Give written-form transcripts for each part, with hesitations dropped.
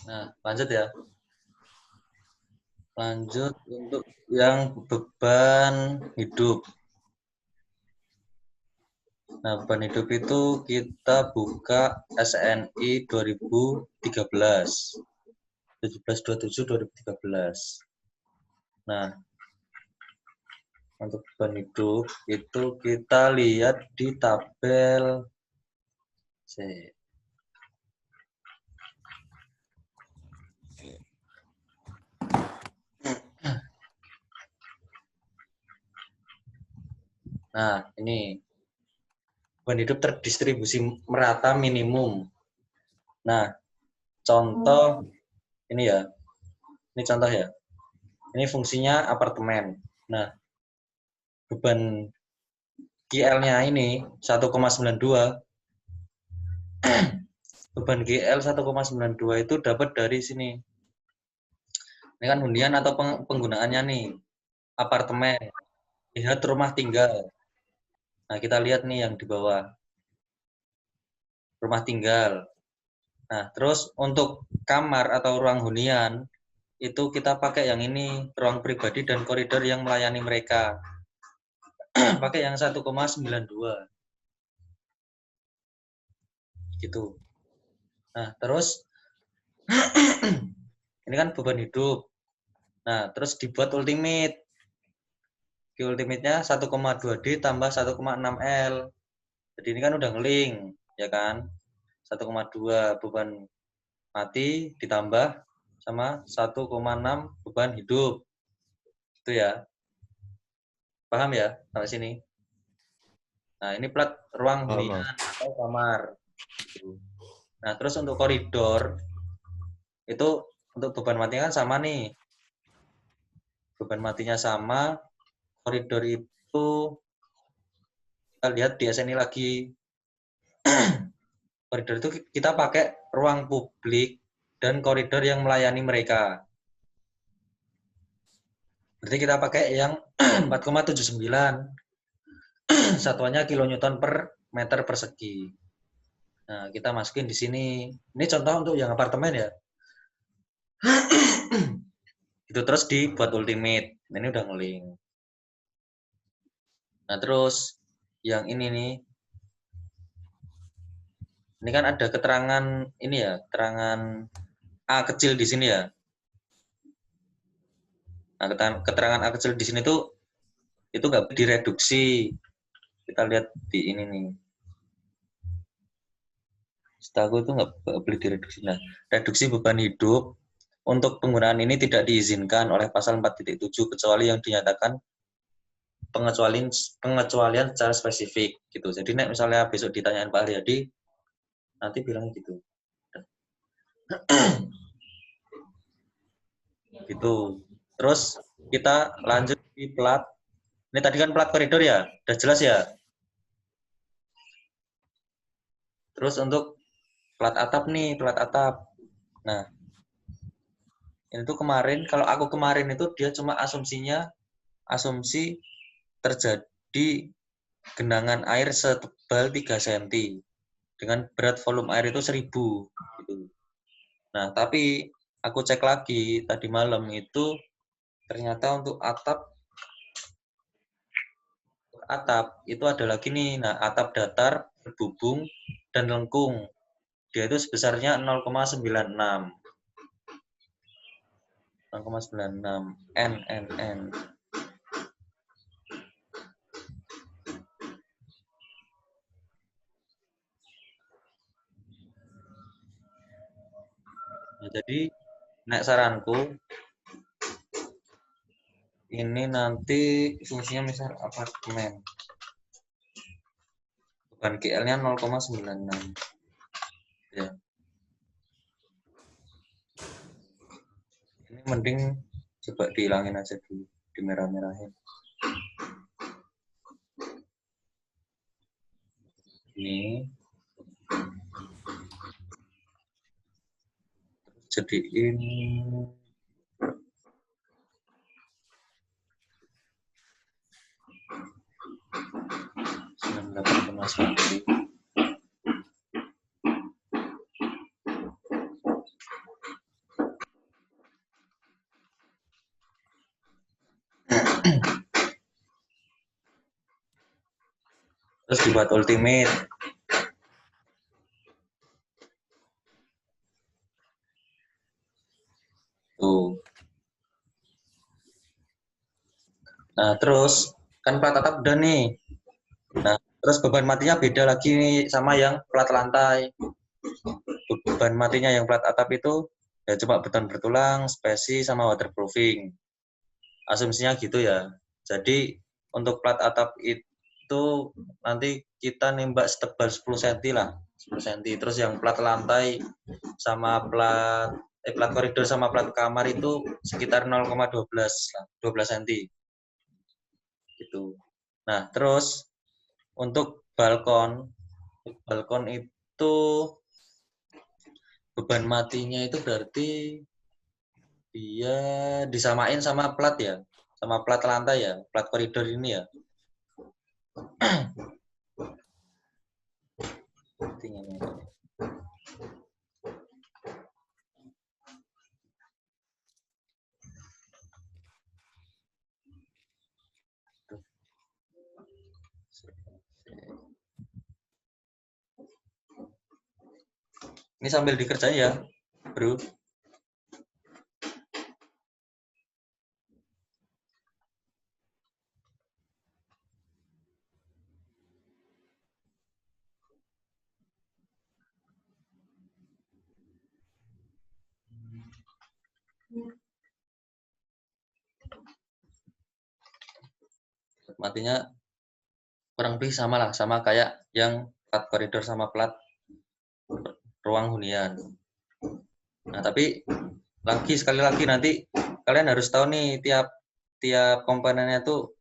Nah, lanjut ya. Lanjut untuk yang beban hidup. Nah, beban hidup itu kita buka SNI 2013. 1727-2013. Nah, untuk beban hidup itu kita lihat di tabel C. Nah, ini beban hidup terdistribusi merata minimum. Nah, contoh ini ya. Ini contoh ya. Ini fungsinya apartemen. Nah, beban GL-nya ini 1,92. Beban GL 1,92 itu dapat dari sini. Ini kan hunian atau penggunaannya nih. Apartemen. Lihat rumah tinggal. Nah, kita lihat nih yang di bawah. Rumah tinggal. Nah, terus untuk kamar atau ruang hunian, itu kita pakai yang ini, ruang pribadi dan koridor yang melayani mereka. Pakai yang 1,92. Gitu. Nah, terus ini kan beban hidup. Nah, terus dibuat ultimate. Di ultimate-nya 1,2D tambah 1,6 L. Jadi ini kan udah ngeling, ya kan? 1,2 beban mati ditambah sama 1,6 beban hidup. Itu ya. Paham ya sampai sini? Nah, ini plat ruang Paham. hunian atau kamar. Nah, terus untuk koridor itu untuk beban matinya kan sama nih. Beban matinya sama, koridor itu kita lihat di SNI lagi. Koridor itu kita pakai ruang publik dan koridor yang melayani mereka. Berarti kita pakai yang 4,79. Satuannya kilonewton per meter persegi. Nah, kita masukin di sini. Ini contoh untuk yang apartemen ya. Itu terus dibuat ultimate. Ini udah ngeling. Nah, terus yang ini nih. Ini kan ada keterangan ini ya, keterangan A kecil di sini ya. Nah, keterangan A kecil di sini tuh itu nggak direduksi. Kita lihat di ini nih. Setahu itu nggak boleh direduksi. Nah, reduksi beban hidup untuk penggunaan ini tidak diizinkan oleh pasal 4.7 kecuali yang dinyatakan pengecualian secara spesifik gitu. Jadi nek misalnya besok ditanyain Pak Haryadi nanti bilang gitu. Gitu. Terus kita lanjut di plat. Ini tadi kan plat koridor ya, udah jelas ya. Terus untuk plat atap nih, plat atap. Nah, ini tuh kemarin, kalau aku kemarin itu dia cuma asumsi terjadi genangan air setebal 3 cm dengan berat volume air itu 1000 gitu. Nah, tapi aku cek lagi tadi malam itu ternyata untuk atap itu ada lagi nih. Nah, atap datar, berbubung dan lengkung. Dia itu sebesarnya 0,96. 0,96 N. Nah, jadi nek saranku ini nanti fungsinya misal apartemen. Beban GL-nya 0,96. Ya. Ini mending coba dihilangin aja dulu, dimerah-merahin. Ini jadiin 98,1. Terus dibuat ultimate. Tuh. Nah, terus kan plat atap udah nih. Nah, terus beban matinya beda lagi nih sama yang plat lantai. Beban matinya yang plat atap itu ya cuma beton bertulang, spesi sama waterproofing. Asumsinya gitu ya. Jadi untuk plat atap itu nanti kita nembak setebal 10 cm lah, 10 cm. Terus yang plat lantai sama plat koridor sama plat kamar itu sekitar 0,12 lah, 12 cm. Gitu. Nah, terus untuk balkon itu beban matinya itu berarti dia disamain sama plat ya, sama plat lantai ya, plat koridor ini ya. Ini sambil dikerjain ya, bro. Matinya kurang lebih sama lah, sama kayak yang plat koridor sama plat ruang hunian. Nah, tapi sekali lagi nanti kalian harus tahu nih tiap komponennya tuh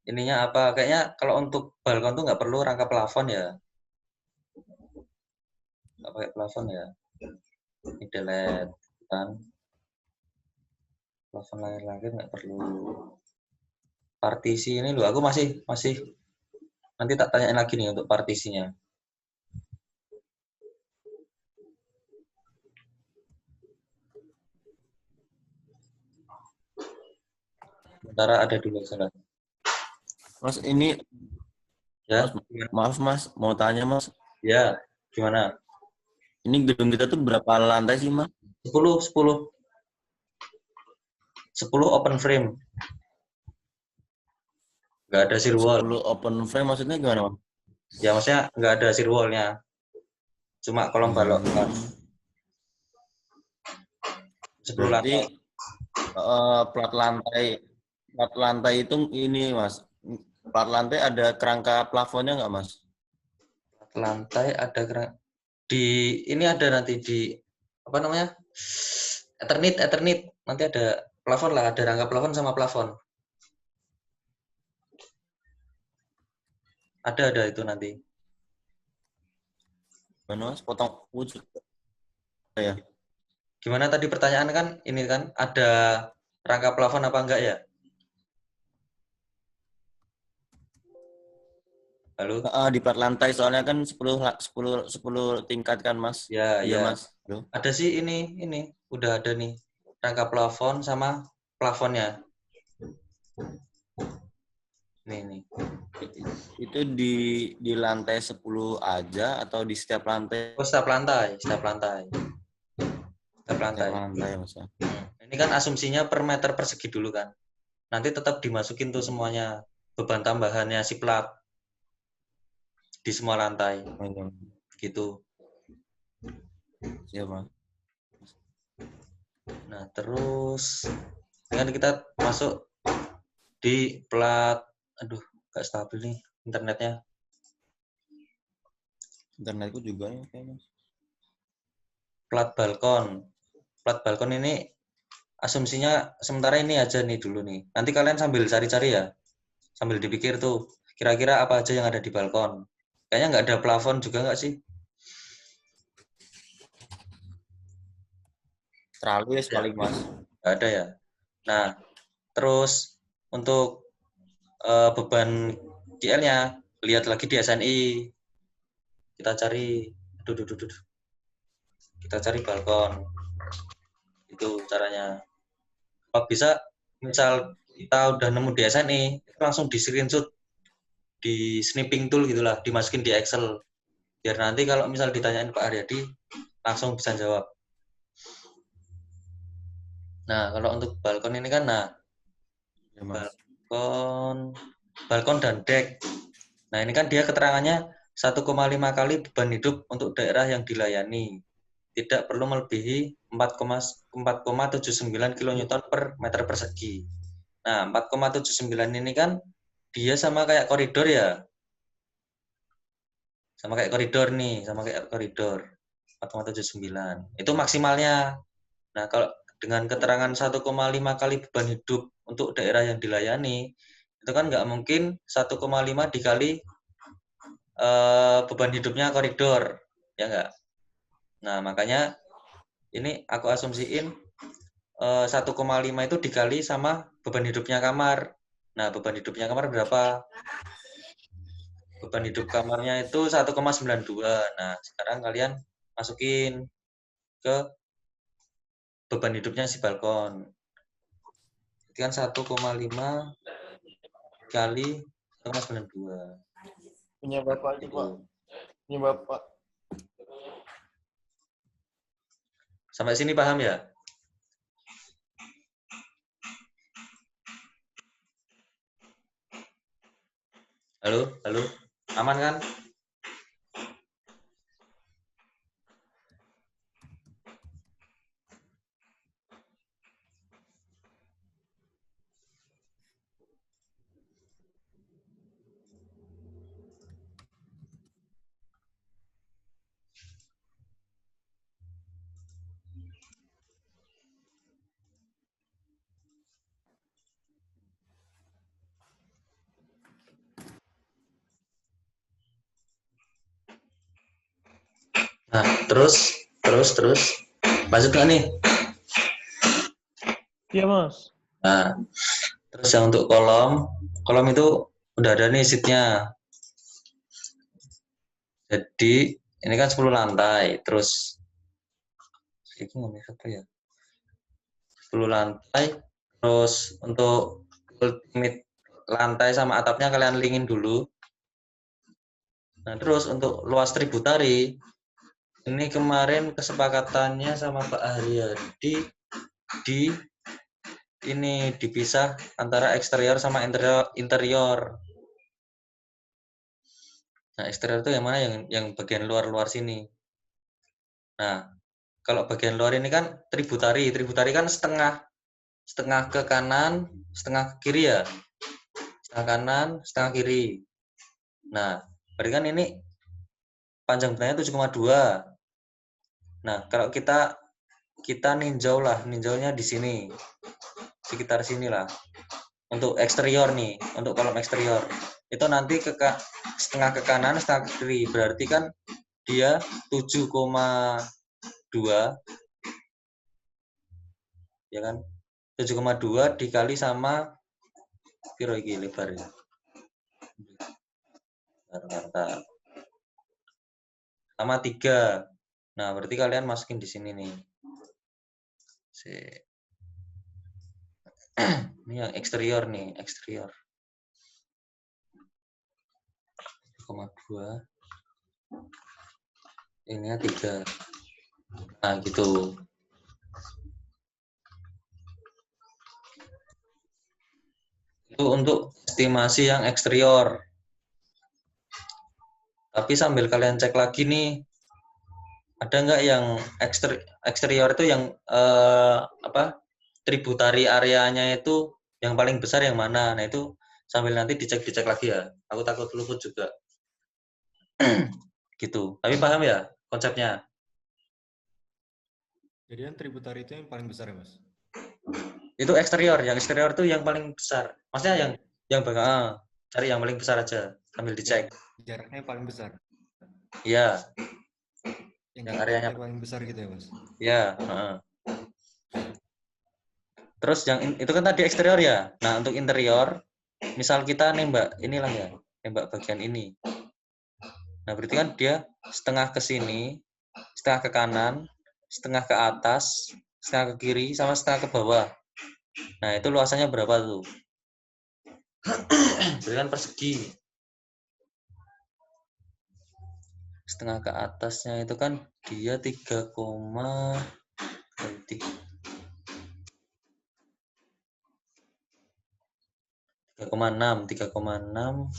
ininya apa. Kayaknya kalau untuk balkon tuh nggak perlu rangka plafon ya. Nggak pakai plafon ya. Ini delete kan. Plafon langit-langit nggak perlu. Partisi ini loh, aku masih nanti tak tanyain lagi nih untuk partisinya. Sementara ada dulu salah. Mas, ini Ya, Mas, maaf Mas, mau tanya Mas. ya, gimana? Ini gedung kita tuh berapa lantai sih Mas? 10 open frame. Nggak ada shear wall. 10 open frame maksudnya gimana Mas? Ya, maksudnya nggak ada shear wall-nya. Cuma kolom balok. 10 Berarti lantai. plat lantai itu ini Mas. Plat lantai ada kerangka plafonnya nggak Mas? Lantai ada di ini ada nanti di apa namanya? Eternit. Nanti ada plafon lah, ada rangka plafon sama plafon. Ada itu nanti. Gimana Mas? Potong wujud ya? Gimana tadi pertanyaan kan ini kan ada rangka plafon apa enggak ya? Halo? Di plat lantai soalnya kan 10 tingkat kan Mas. Ya, Iya ya. Mas. Halo? Ada sih ini udah ada nih rangka plafon sama plafonnya. Nih. Itu di lantai 10 aja atau di setiap lantai? Oh, setiap lantai. Setiap lantai, Setiap lantai Mas ya. Ini kan asumsinya per meter persegi dulu kan. Nanti tetap dimasukin tuh semuanya beban tambahannya si plat di semua lantai. Gitu. Siap Mas. Nah, terus kan kita masuk di plat, aduh, gak stabil nih internetnya. Internetku juga ya kayaknya. Plat balkon ini asumsinya sementara ini aja nih dulu nih. Nanti kalian sambil cari-cari ya, sambil dipikir tuh kira-kira apa aja yang ada di balkon. Kayaknya nggak ada plafon juga nggak sih? Terlalu ya paling Mas. Nggak ada ya. Nah, terus untuk beban GL-nya lihat lagi di SNI. Kita cari, kita cari balkon. Itu caranya. Kalau bisa, misal kita udah nemu di SNI, langsung di screenshot di snipping tool gitulah, dimasukin di Excel. Biar nanti kalau misal ditanyain Pak Haryadi langsung bisa jawab. Nah, kalau untuk balkon ini kan, nah Ya, Mas. balkon dan deck. Nah, ini kan dia keterangannya 1,5 kali beban hidup untuk daerah yang dilayani. Tidak perlu melebihi 4,79 kN per meter persegi. Nah, 4,79 ini kan dia sama kayak koridor ya. Sama kayak koridor nih, sama kayak koridor. 4,79. Itu maksimalnya. Nah, kalau dengan keterangan 1,5 kali beban hidup untuk daerah yang dilayani, itu kan nggak mungkin 1,5 dikali beban hidupnya koridor, ya nggak? Nah, makanya ini aku asumsiin 1,5 itu dikali sama beban hidupnya kamar. Nah, beban hidupnya kamar berapa? Beban hidup kamarnya itu 1,92. Nah, sekarang kalian masukin ke beban hidupnya si balkon. Itu kan 1,5 kali 1,92. Punya Bapak itu, Pak. Gitu. Punya Bapak. Sampai sini paham ya? Halo, halo. Aman kan? Nah, terus. Masuk nggak nih? Iya, Mas. Nah, terus yang untuk kolom itu udah ada nih sheet-nya. Jadi, ini kan 10 lantai. Terus, ini ngomongin apa ya? 10 lantai. Terus, untuk ultimate lantai sama atapnya kalian linkin dulu. Nah, terus untuk luas tributari, ini kemarin kesepakatannya sama Pak Haryadi di ini dipisah antara eksterior sama interior. Nah, eksterior itu yang mana? Yang bagian luar sini. Nah, kalau bagian luar ini kan tributari. Tributari kan setengah ke kanan, setengah ke kiri ya. Setengah kanan, setengah kiri. Nah, berarti kan ini panjang benangnya 7,2. Nah, kalau kita ninjaunya di sini. Sekitar sini lah. Untuk eksterior nih, untuk kolom eksterior. Itu nanti setengah ke kanan, setengah ke kiri. Berarti kan dia 7,2, ya kan? 7,2 dikali sama piro iki lebarnya. Sama 3. Nah, berarti kalian masukin di sini nih. Ini yang eksterior nih, eksterior. 7,2. Ini 3. Nah, gitu. Itu untuk estimasi yang eksterior. Tapi sambil kalian cek lagi nih, ada nggak yang eksterior itu yang tributari areanya itu yang paling besar yang mana? Nah, itu sambil nanti dicek lagi ya. Aku takut luput juga. Gitu. Tapi paham ya konsepnya? Jadi yang tributari itu yang paling besar ya, Mas? Itu eksterior, yang eksterior itu yang paling besar. Maksudnya yang cari yang paling besar aja sambil dicek. Jaraknya yang paling besar. Iya. Yang areanya paling besar gitu ya, Mas? ya. Terus yang itu kan tadi eksterior ya. Nah, untuk interior, misal kita nembak inilah ya, nembak bagian ini. Nah, berarti kan dia setengah ke sini, setengah ke kanan, setengah ke atas, setengah ke kiri, sama setengah ke bawah. Nah, itu luasannya berapa tuh? Berarti kan persegi. setengah ke atasnya itu kan dia 3,6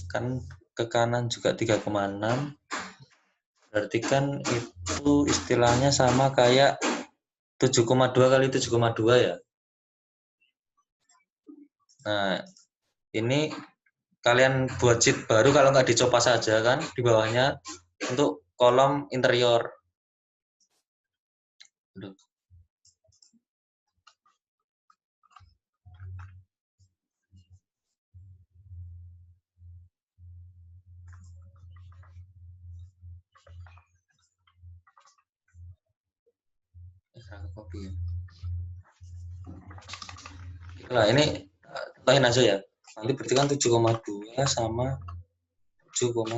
kan ke kanan juga 3,6 berarti kan itu istilahnya sama kayak 7,2 kali 7,2 ya. Nah, ini kalian buat sheet baru kalau nggak dicoba saja kan di bawahnya untuk kolom interior. Aduh. Kopi ya. Nah, ini tambahin aja ya. Nanti berarti kan 7,2 sama 7,2.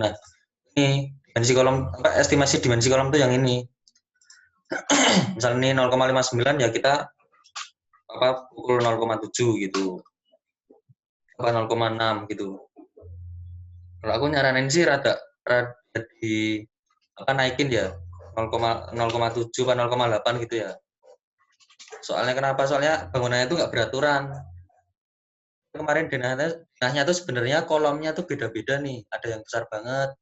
Nah, ini dimensi kolom estimasi dimensi kolom itu yang ini. Misalnya ini 0,59 ya kita pukul 0,7 gitu. Apa 0,6 gitu. Kalau aku nyaranin sih rada di naikin ya 0,7 atau 0,8 gitu ya. Soalnya kenapa? Soalnya bangunannya itu nggak beraturan. Kemarin denahnya tuh sebenarnya kolomnya tuh beda-beda nih. Ada yang besar banget,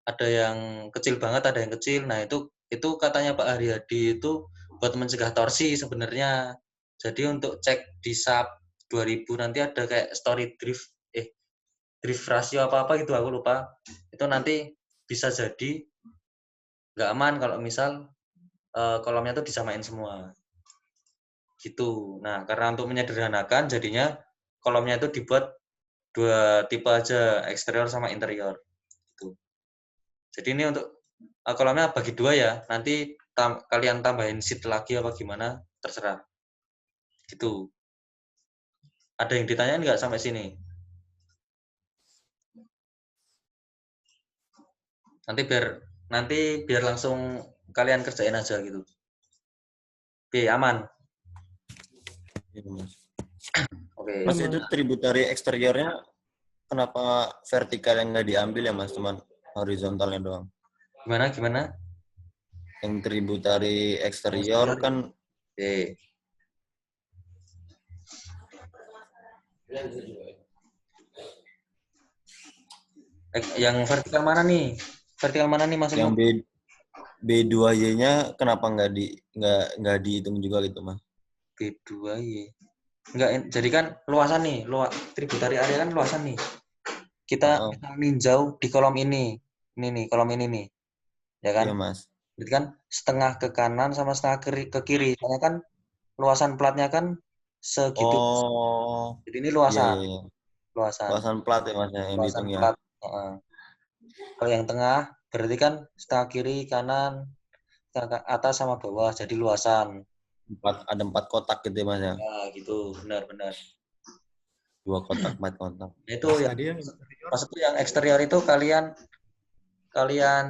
ada yang kecil banget, ada yang kecil. Nah itu katanya Pak Haryadi itu buat mencegah torsi sebenarnya. Jadi untuk cek di SAP 2000 nanti ada kayak story drift rasio apa gitu aku lupa. Itu nanti bisa jadi nggak aman kalau misal kolomnya tuh disamain semua. Gitu. Nah, karena untuk menyederhanakan jadinya kolomnya itu dibuat 2 tipe aja, eksterior sama interior. Gitu. Jadi ini untuk kolomnya bagi 2 ya. Nanti kalian tambahin sheet lagi apa gimana, terserah. Gitu. Ada yang ditanyain nggak sampai sini? Nanti biar langsung kalian kerjain aja gitu. Oke, aman. Iya, Mas. Oke. Mas itu tributary eksteriornya kenapa vertikal yang nggak diambil ya Mas, cuman horizontalnya doang? Gimana? Yang tributary eksterior kan Oke. Yang vertikal mana nih? Vertikal mana nih maksudmu? yang B2Y-nya kenapa nggak dihitung juga gitu Mas? B2Y. Enggak, jadi kan luasan nih, tributary area kan luasan nih. Kita ninjau di kolom ini. Ini nih, kolom ini nih. Ya kan? Iya Mas. Jadi kan setengah ke kanan sama setengah ke kiri. Soalnya kan luasan platnya kan segitu. Oh, Jadi ini iya, luasan. iya, iya. Luasan. Luasan plat ya Mas yang Luasan dihitung ya. plat. Kalau yang tengah berarti kan setengah kiri, kanan, setengah atas sama bawah. Jadi luasan. Ada 4 kotak gitu ya Mas ya. Ya, gitu. Benar. 2 kotak, 4 kotak. Itu Mas, yang tadi yang interior maksudku yang eksterior itu kalian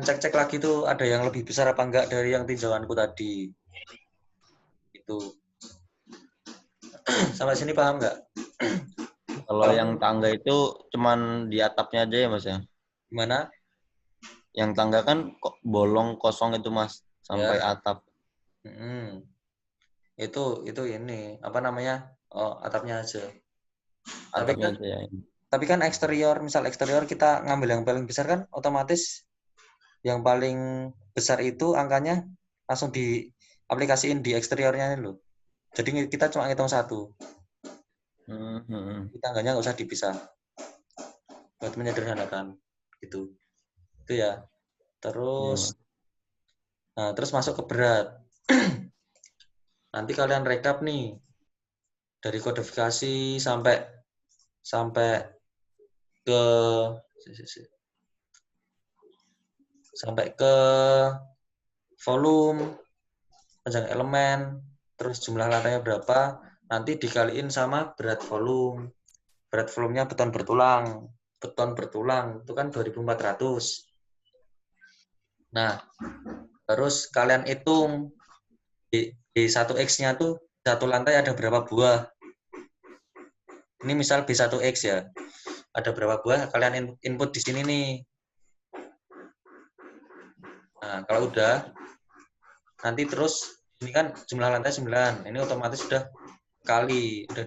cek lagi tuh ada yang lebih besar apa enggak dari yang tinjauanku tadi. Itu. Sampai sini paham nggak? Kalau yang tangga itu cuman di atapnya aja ya Mas ya. Gimana? Yang tangga kan kok bolong kosong itu Mas sampai Ya. atap. Itu ini apa namanya? Oh, atapnya aja. Atapnya aja ya. Tapi kan misal eksterior kita ngambil yang paling besar kan otomatis yang paling besar itu angkanya langsung diaplikasiin di eksteriornya ini loh. Jadi kita cuma ngitung 1. Tangganya nggak usah dipisah. Buat menyederhanakan gitu. Itu ya. Terus masuk ke berat. Nanti kalian rekap nih dari kodifikasi sampai ke volume, panjang elemen, terus jumlah lantainya berapa, nanti dikaliin sama berat volume. Berat volumenya beton bertulang. Beton bertulang itu kan 2.400. Nah, terus kalian hitung di 1X-nya tuh satu lantai ada berapa buah. Ini misal B1X ya. Ada berapa buah, kalian input di sini nih. Nah, kalau udah, nanti terus, ini kan jumlah lantai 9. Ini otomatis udah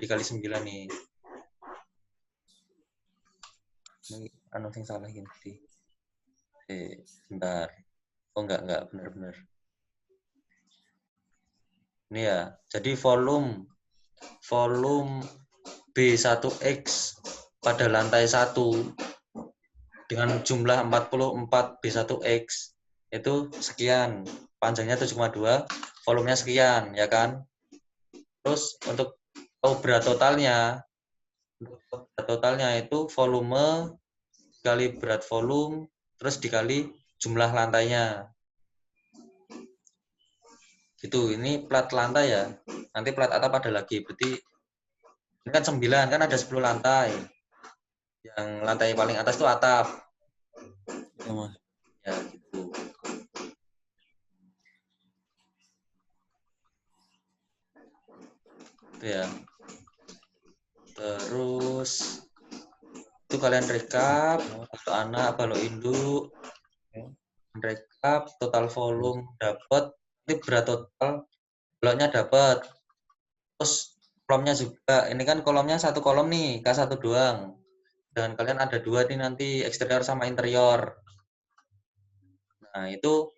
dikali 9 nih. Ini anu sing salah gini. Bentar. Oh enggak, benar-benar. Ini ya, jadi volume B1X pada lantai 1 dengan jumlah 44 B1X itu sekian, panjangnya 7,2, volumenya sekian, ya kan? Terus untuk berat totalnya itu volume dikali berat volume, terus dikali jumlah lantainya. Gitu, ini plat lantai ya. Nanti plat atap ada lagi, berarti ini kan 9, kan ada 10 lantai. Yang lantai paling atas itu atap. Ya, Mas. Ya, gitu. Itu ya. Terus itu kalian rekap, balok anak, balok induk, rekap, total volume dapat, ini berat total, baloknya dapat. Terus kolomnya juga, ini kan kolomnya satu kolom nih, K1 doang. Dan kalian ada 2 nih nanti, eksterior sama interior. Nah, itu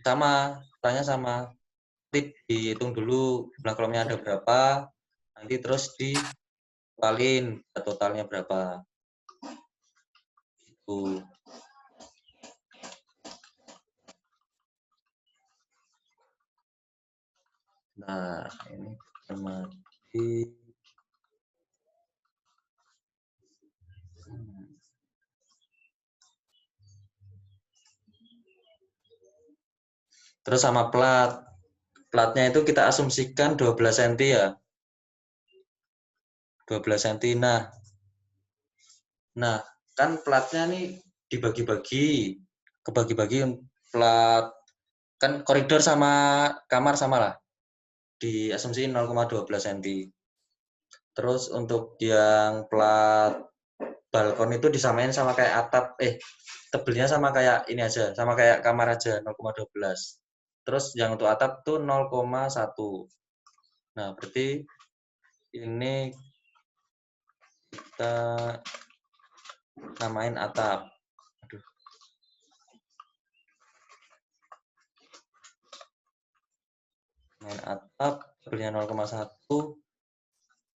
sama, tanya sama. Nanti dihitung dulu jumlah kolomnya ada berapa, nanti terus dikalin totalnya berapa. Gitu. Nah, ini cermati. Terus sama plat. Platnya itu kita asumsikan 12 cm ya. 12 cm. Nah, kan platnya nih dibagi-bagi. Kebagi-bagi plat. Kan koridor sama kamar sama lah. Diasumsiin 0,12 cm. Terus untuk yang plat balkon itu disamain sama kayak atap. Tebelnya sama kayak ini aja. Sama kayak kamar aja, 0,12. Terus yang untuk atap tuh 0,1. Nah, berarti ini kita namain atap. Aduh. Namain atap, tebelnya 0,1.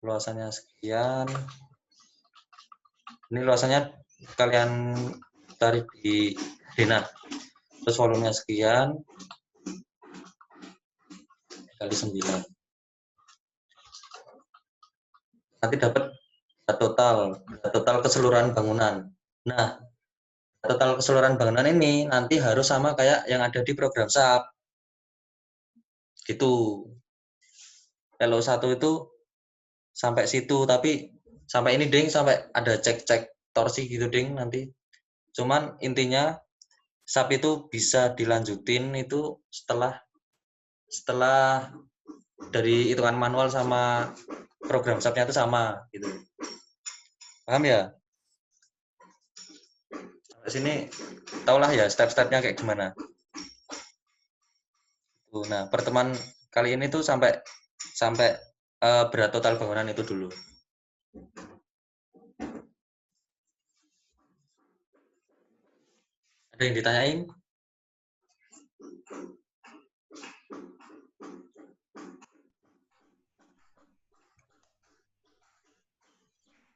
Luasannya sekian. Ini luasannya kalian tarik di Dena. Terus volumenya sekian. Kali 9. Nanti dapat total keseluruhan bangunan. Nah, total keseluruhan bangunan ini nanti harus sama kayak yang ada di program SAP. Gitu. LO1 itu sampai situ, tapi sampai ini ding, sampai ada cek-cek torsi gitu ding nanti. Cuman intinya SAP itu bisa dilanjutin itu setelah dari hitungan manual sama program SAP-nya itu sama gitu. Paham ya? Sampai sini taulah ya step-stepnya kayak gimana. Nah, pertemuan kali ini tuh sampai berat total bangunan itu dulu. Ada yang ditanyain?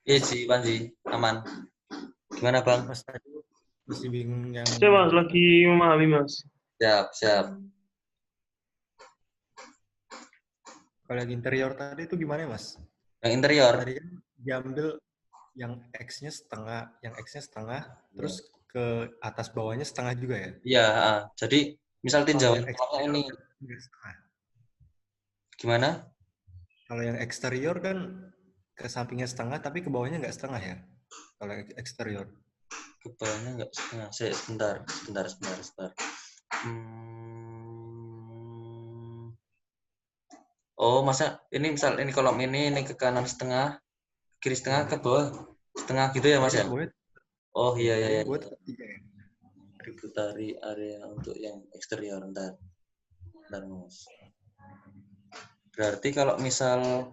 Iya sih, Panji, aman. Gimana Bang? Mas tadi masih bingung yang Saya Mas lagi memahami Mas. Siap. kalau yang interior tadi itu gimana Mas? Yang interior? Tadi kan diambil yang X-nya setengah, terus ke atas bawahnya setengah juga ya? Iya, jadi misal Kalau tinjauan yang kolomnya ini. nggak setengah. Gimana? Kalau yang eksterior kan ke sampingnya setengah, tapi ke bawahnya nggak setengah ya? Kalau yang eksterior. Ke bawahnya nggak setengah. Sebentar. Oh, masa ini misal ini kolom ini ke kanan setengah, kiri setengah, ke bawah setengah gitu ya Mas ya? Bawahnya, Oh iya. bawahnya 3 ya? tributary area untuk yang eksterior. Ntar Mas. Berarti kalau misal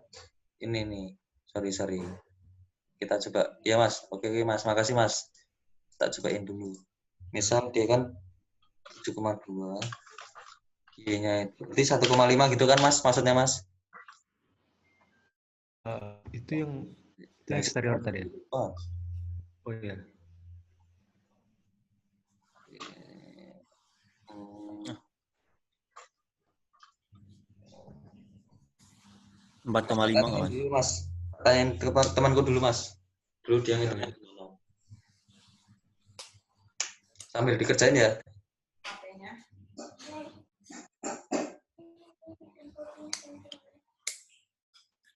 ini nih, sorry. Kita coba, ya Mas. Oke Mas, makasih Mas. Tak cobain dulu. Misal dia kan 7,2, Y-nya itu berarti 1,5 gitu kan Mas, maksudnya Mas? Itu yang eksterior tadi ya? Oh, Oh iya. hmm, 4,5 nggak Mas? dulu Mas. Tanyain ke temanku dulu Mas. Dulu dia ngitungnya. Sambil dikerjain ya.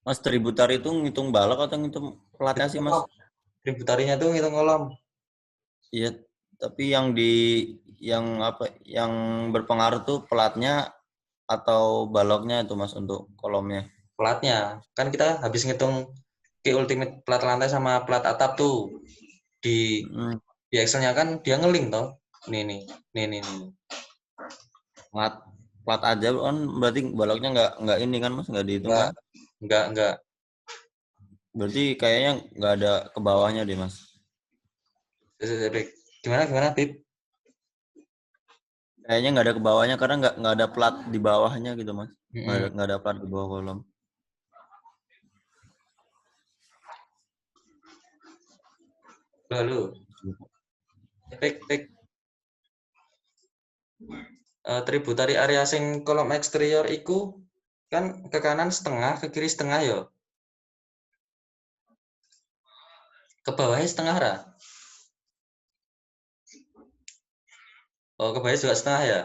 Mas tributary itu ngitung balok atau ngitung platnya sih Mas? Tributarinya tuh ngitung kolom. Iya, tapi yang berpengaruh tuh platnya atau baloknya itu Mas untuk kolomnya. Platnya. Kan kita habis ngitung ke ultimate plat lantai sama plat atap tuh. Di Hmm, di Excel-nya kan dia ngeling toh. Nih. plat aja kan berarti baloknya nggak ini kan Mas, nggak dihitung kan? Enggak. Berarti kayaknya nggak ada ke bawahnya deh Mas. Gimana, Pip? Kayaknya nggak ada ke bawahnya karena nggak ada plat di bawahnya gitu Mas. Mm-mm. Nggak ada plat di bawah kolom. Lalu, Pik. Tributary area sing kolom eksterior iku kan ke kanan setengah, ke kiri setengah ya. Ke bawahnya setengah ra. Oh, ke bawahnya juga setengah ya.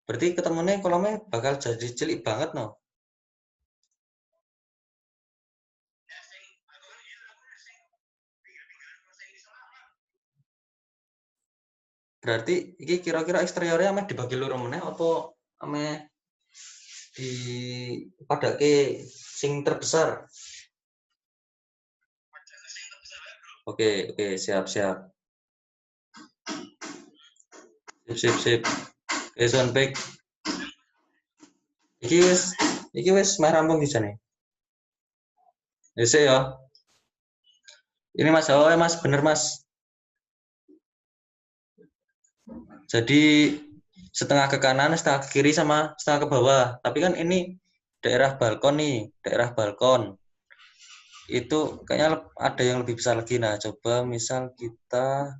Berarti ketemunya kolomnya bakal jadi cilik banget no. Berarti iki kira-kira eksteriornya ame dibagi loro meneh apa ame di padake sing terbesar? Oke, siap. Sip. Oke, Son Pik. Iki wis meh rampung di sini. Wis ya. Ini Mas, oh ya Mas, bener Mas. Jadi setengah ke kanan, setengah ke kiri sama setengah ke bawah. Tapi kan ini daerah balkon nih, daerah balkon. Itu kayaknya ada yang lebih besar lagi. Nah, coba misal kita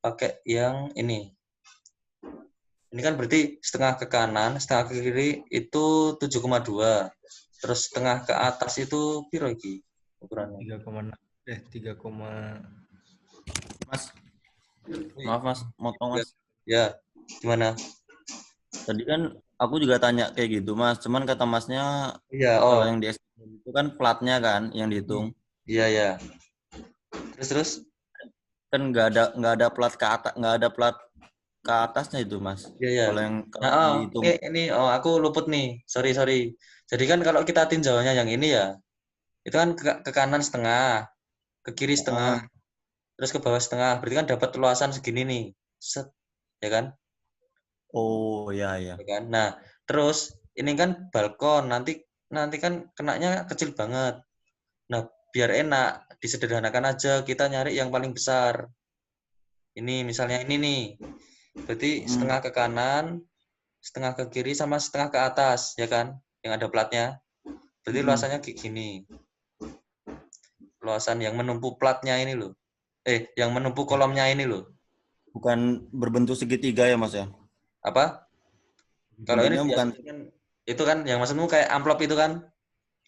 pakai yang ini. Ini kan berarti setengah ke kanan, setengah ke kiri itu 7,2. Terus setengah ke atas itu piro iki ukurannya? 3,6 3, Mas, maaf Mas, motong Mas. Ya, gimana? Tadi kan aku juga tanya kayak gitu Mas, cuman kata Masnya Iya, kalau oh. yang di SPM itu kan platnya kan yang dihitung. Iya. Terus? Kan nggak ada plat ke atas, nggak ada plat ke atasnya itu Mas. Iya. Kalau Nah, yang dihitung. ini aku luput nih. Sorry. Jadi kan kalau kita tinjauannya yang ini ya, itu kan ke kanan setengah, ke kiri setengah, Ah, terus ke bawah setengah. Berarti kan dapat luasan segini nih. Set, ya kan? oh ya. Ya kan? Nah, terus ini kan balkon, nanti kan kenanya kecil banget. Nah, biar enak, disederhanakan aja kita nyari yang paling besar. Ini misalnya ini nih. Berarti setengah ke kanan, setengah ke kiri sama setengah ke atas, ya kan? Yang ada platnya. Berarti luasannya kayak gini. Luasan yang menumpu platnya ini loh. Yang menumpu kolomnya ini loh. Bukan berbentuk segitiga ya Mas ya? Apa? Kalau ini Bentuknya bukan. diasumsikan itu kan yang maksudmu kayak amplop itu kan?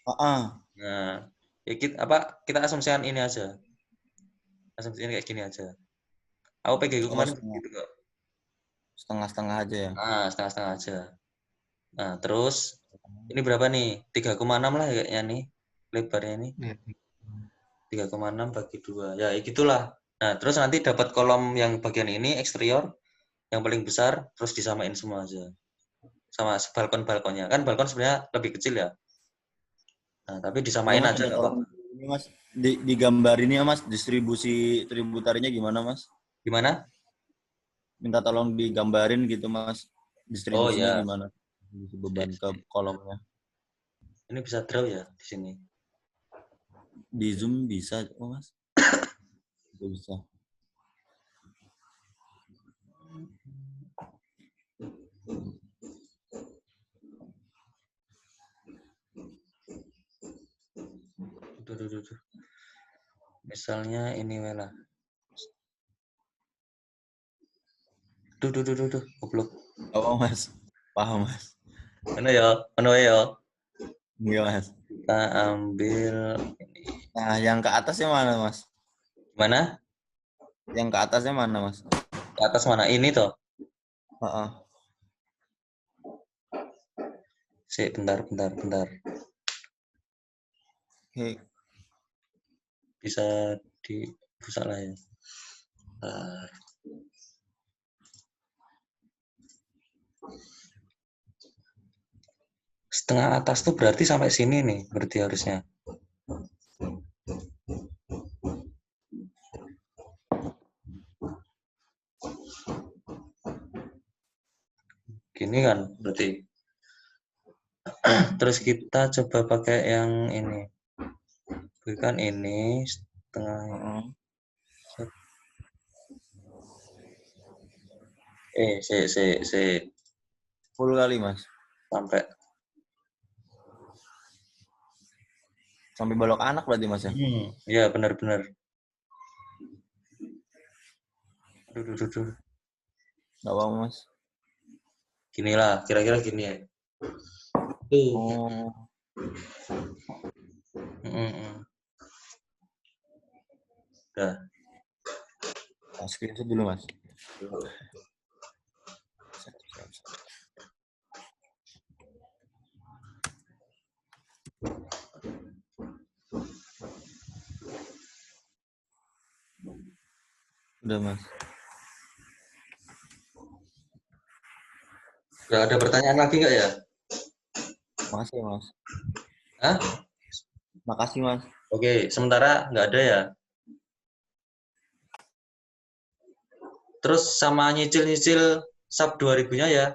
Ah, Nah, ya kita asumsikan ini aja. Asumsikan kayak gini aja. Aku PG oh kemarin gitu kok. setengah-setengah aja ya. Ah, setengah-setengah aja. Nah, terus ini berapa nih? 3,6 lah kayaknya nih. Lebarnya ini. 3,6 bagi 2. Ya, gitulah. Nah, terus nanti dapat kolom yang bagian ini eksterior yang paling besar terus disamain semua aja. Sama balkon-balkonnya. Kan balkon sebenarnya lebih kecil ya. Nah, tapi Iya disamain Mas, aja minta nggak tolong apa-apa. ini Mas digambarin ya Mas distribusi tributarinya gimana Mas? Gimana? minta tolong digambarin gitu Mas. Distribusinya ya. gimana? Beban ke kolomnya. Ini bisa draw ya di sini. Di Zoom bisa, Mas? Bisa. Duh. Misalnya ini lah. Duh, goblok. Oh Mas, paham Mas. Mana ya? Iya Mas. Kita ambil ini. Nah, yang ke atasnya mana Mas? Mana? Yang ke atasnya mana Mas? Ke atas mana? Ini toh. Heeh. Bentar. Oke. Bisa dibuka lah ya. Bentar. Setengah atas tuh berarti sampai sini nih, berarti harusnya. Gini kan, berarti. Terus kita coba pakai yang ini. Berikan ini setengah. Full kali Mas. Sampai balok anak berarti Mas ya? Ya benar. Duh. Nggak apa Mas. Gini lah, kira-kira gini ya. Tuh. Oh. Udah. Screenshot dulu Mas. Udah Mas. Udah ada pertanyaan lagi nggak ya? Makasih Mas. Hah? Makasih Mas. Oke, sementara nggak ada ya. Terus sama nyicil sub 2000-nya ya.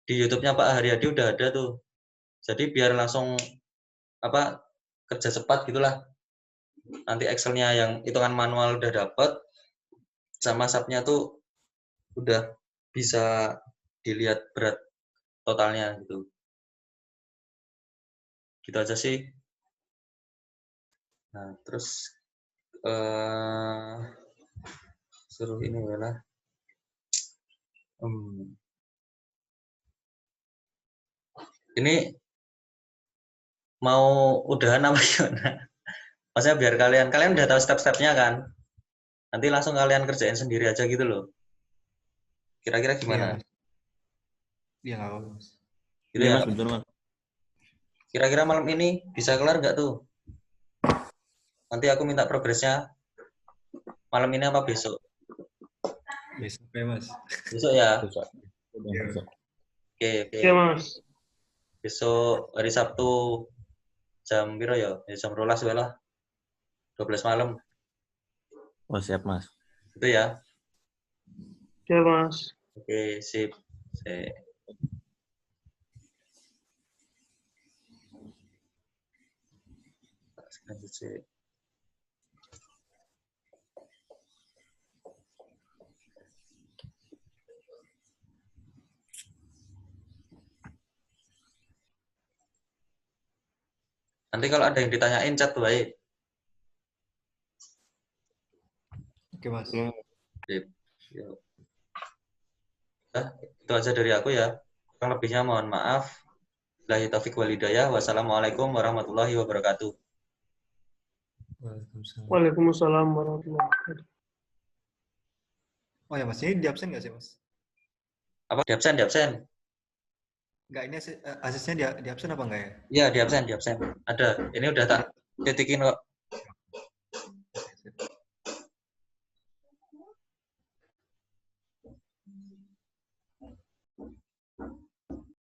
Di YouTube-nya Pak Haryadi udah ada tuh. Jadi biar langsung kerja cepat gitulah. Nanti Excel-nya yang hitungan manual udah dapet, sama sub-nya tuh udah bisa dilihat berat totalnya gitu. Gitu aja sih. Nah, terus suruh ini lah. Ini mau udahan apa gimana? Maksudnya biar kalian udah tahu step-stepnya kan? Nanti langsung kalian kerjain sendiri aja gitu loh. Kira-kira gimana? Iya, nggak apa-apa Mas. Gitu Iya ya? Mas, betul Mas. Kira-kira malam ini bisa kelar nggak tuh? Nanti aku minta progresnya malam ini apa besok? Besok ya Mas. Besok ya? Besok. Oke. Iya, Mas. Besok hari Sabtu jam piro ya? Jam 12 lah. 12 malam. Oh, siap Mas. Itu ya? Iya, Mas. Oke, sip. Lanjut sih. Nanti kalau ada yang ditanyain chat baik. Oke Mas. Sip. Nah, itu aja dari aku ya. Kurang lebihnya mohon maaf. Billahi taufik wal hidayah. Wassalamualaikum warahmatullahi wabarakatuh. Waalaikumsalam warahmatullahi wabarakatuh. Oh ya Mas, ini di absen nggak sih Mas? Apa di absen? Nggak, ini asisnya di absen apa enggak ya? Iya, di absen. Ada. Ini udah tak titikin kok.